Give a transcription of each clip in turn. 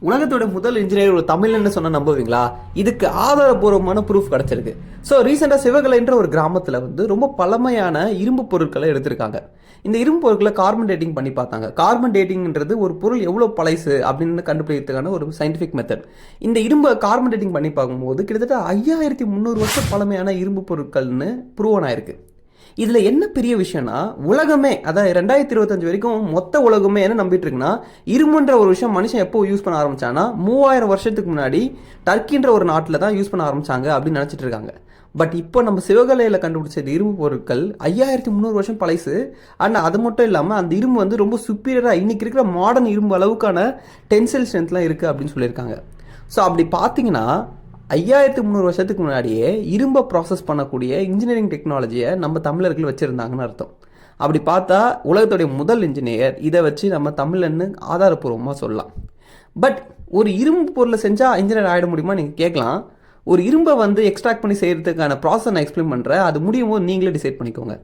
உலகத்தோட முதல் இன்ஜினியர் ஒரு தமிழ்னு சொன்ன நம்புவீங்களா? இதுக்கு ஆதாரபூர்வமான ப்ரூஃப் கிடைச்சிருக்கு. ஸோ ரீசெண்டாக சிவகலைன்ற ஒரு கிராமத்தில் ரொம்ப பழமையான இரும்பு பொருட்களை எடுத்திருக்காங்க. இந்த இரும்பு பொருட்களை கார்பன் டேட்டிங் பண்ணி பார்த்தாங்க. கார்பன் டேட்டிங்ன்றது ஒரு பொருள் எவ்வளோ பழசு அப்படின்னு கண்டுபிடிக்கிறதுக்கான ஒரு சயின்டிஃபிக் மெத்தட். இந்த இரும்பை கார்பன் டேட்டிங் பண்ணி பார்க்கும்போது கிட்டத்தட்ட 5300 வருஷம் பழமையான இரும்பு பொருட்கள்னு ப்ரூவன் ஆயிருக்கு. இதில் என்ன பெரிய விஷயம்னா, உலகமே அதாவது 2025 வரைக்கும் மொத்த உலகமே என்ன நம்பிட்டு இருக்குன்னா, இரும்புன்ற ஒரு விஷயம் மனுஷன் எப்போ யூஸ் பண்ண ஆரம்பிச்சானா 3000 வருஷத்துக்கு முன்னாடி டர்க்கின்ற ஒரு நாட்டில் தான் யூஸ் பண்ண ஆரம்பிச்சாங்க அப்படின்னு நினச்சிட்டு இருக்காங்க. பட் இப்போ நம்ம சிவகலையில் கண்டுபிடிச்ச இரும்பு பொருட்கள் 5300 வருஷம் பழசு. ஆனால் அது மட்டும் இல்லாமல் அந்த இரும்பு ரொம்ப சுப்பீரியராக இன்னைக்கு இருக்கிற மாடர்ன் இரும்பு அளவுக்கான டென்சைல் ஸ்ட்ரென்த்லாம் இருக்குது அப்படின்னு சொல்லியிருக்காங்க. ஸோ அப்படி பார்த்தீங்கன்னா 5300 வருஷத்துக்கு முன்னாடியே இரும்பை ப்ராசஸ் பண்ணக்கூடிய இன்ஜினியரிங் டெக்னாலஜியை நம்ம தமிழர்கள் வச்சுருந்தாங்கன்னு அர்த்தம். அப்படி பார்த்தா உலகத்துடைய முதல் இன்ஜினியர் இதை வச்சு நம்ம தமிழன்னு ஆதாரப்பூர்வமாக சொல்லலாம். பட் ஒரு இரும்பு பொருளை செஞ்சால் இன்ஜினியர் ஆகிட முடியுமா நீங்கள் கேட்கலாம். ஒரு இரும்பை எக்ஸ்ட்ராக்ட் பண்ணி செய்கிறதுக்கான ப்ராசஸ் நான் எக்ஸ்பிளைன் பண்ணுறேன். அது முடியும் போது நீங்களே டிசைட் பண்ணிக்கோங்க.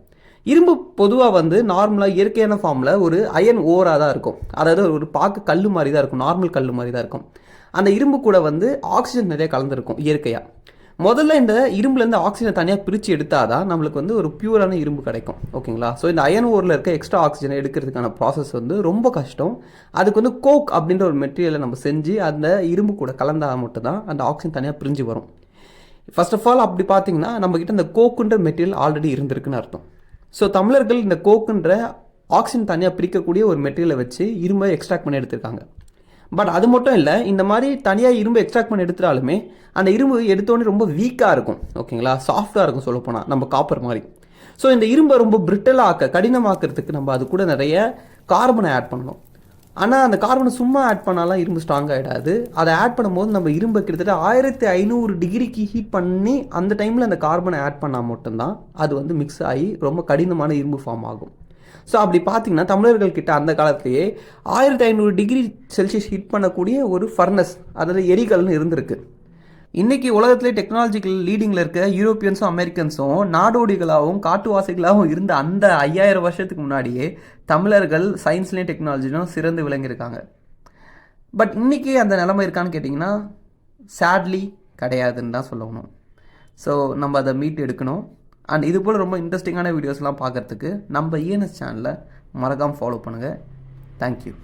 இரும்பு பொதுவாக நார்மலாக இயற்கையான ஃபார்மில் ஒரு அயன் ஓராக தான் இருக்கும். அதாவது ஒரு பார்க்க கல் மாதிரி தான் இருக்கும், நார்மல் கல் மாதிரி தான் இருக்கும். அந்த இரும்பு கூட ஆக்சிஜன் நிறைய கலந்துருக்கும் இயற்கையாக. முதல்ல இந்த இரும்புலேருந்து ஆக்சிஜனை தனியாக பிரித்து எடுத்தால் தான் நம்மளுக்கு ஒரு பியூரான இரும்பு கிடைக்கும். ஓகேங்களா? ஸோ இந்த அயன் ஓரில் இருக்க எக்ஸ்ட்ரா ஆக்சிஜனை எடுக்கிறதுக்கான ப்ராசஸ் ரொம்ப கஷ்டம். அதுக்கு கோக் அப்படின்ற ஒரு மெட்டீரியலை நம்ம செஞ்சு அந்த இரும்பு கூட கலந்தால் மட்டும்தான் அந்த ஆக்சிஜன் தனியாக பிரிஞ்சு வரும். ஃபர்ஸ்ட் ஆஃப் ஆல் அப்படி பார்த்தீங்கன்னா நம்மக்கிட்ட இந்த கோக்குன்ற மெட்டீரியல் ஆல்ரெடி இருந்திருக்குன்னு அர்த்தம். ஸோ தமிழர்கள் இந்த கோக்குன்ற ஆக்சிஜன் தனியாக பிரிக்கக்கூடிய ஒரு மெட்டீரியலை வச்சு இரும்பை எக்ஸ்ட்ராக்ட் பண்ணி எடுத்திருக்காங்க. பட் அது மட்டும் இல்லை, இந்த மாதிரி தனியாக இரும்பு எக்ஸ்ட்ராக்ட் பண்ணி எடுத்துட்டாலுமே அந்த இரும்பு எடுத்தோடனே ரொம்ப வீக்காக இருக்கும். ஓகேங்களா? சாஃப்டாக இருக்கும் சொல்லப்போனால், நம்ம காப்பர் மாதிரி. ஸோ இந்த இரும்பை ரொம்ப பிரிட்டலாக கடினமாக்கிறதுக்கு நம்ம அது கூட நிறைய கார்பனை ஆட் பண்ணணும். ஆனால் அந்த கார்பனை சும்மா ஆட் பண்ணாலாம் இரும்பு ஸ்ட்ராங் ஆகிடாது. அதை ஆட் பண்ணும்போது நம்ம இரும்பை கிட்டத்தட்ட 1500 டிகிரிக்கு ஹீட் பண்ணி அந்த டைமில் அந்த கார்பனை ஆட் பண்ணால் மட்டும்தான் அது மிக்ஸ் ஆகி ரொம்ப கடினமான இரும்பு ஃபார்ம் ஆகும். ஸோ அப்படி பார்த்தீங்கன்னா தமிழர்கள் கிட்ட அந்த காலத்திலேயே 1500 டிகிரி செல்சியஸ் ஹீட் பண்ணக்கூடிய ஒரு ஃபர்னஸ், அதாவது எரிகல்னு இருந்திருக்கு. இன்றைக்கி உலகத்திலே டெக்னாலஜிக்கல் லீடிங்கில் இருக்க யூரோப்பியன்ஸும் அமெரிக்கன்ஸும் நாடோடிகளாகவும் காட்டுவாசிகளாகவும் இருந்த அந்த 5000 வருஷத்துக்கு முன்னாடியே தமிழர்கள் சயின்ஸ்லேயும் டெக்னாலஜிலும் சிறந்து விளங்கியிருக்காங்க. பட் இன்றைக்கி அந்த நிலைமை இருக்கான்னு கேட்டிங்கன்னா சேட்லி கிடையாதுன்னு தான் சொல்லணும். ஸோ நம்ம அதை மீட் எடுக்கணும். அண்ட் இது போல் ரொம்ப இன்ட்ரெஸ்டிங்கான வீடியோஸ்லாம் பார்க்குறதுக்கு நம்ம ENS சேனலை மறக்காமல் ஃபாலோ பண்ணுங்கள். தேங்க்யூ.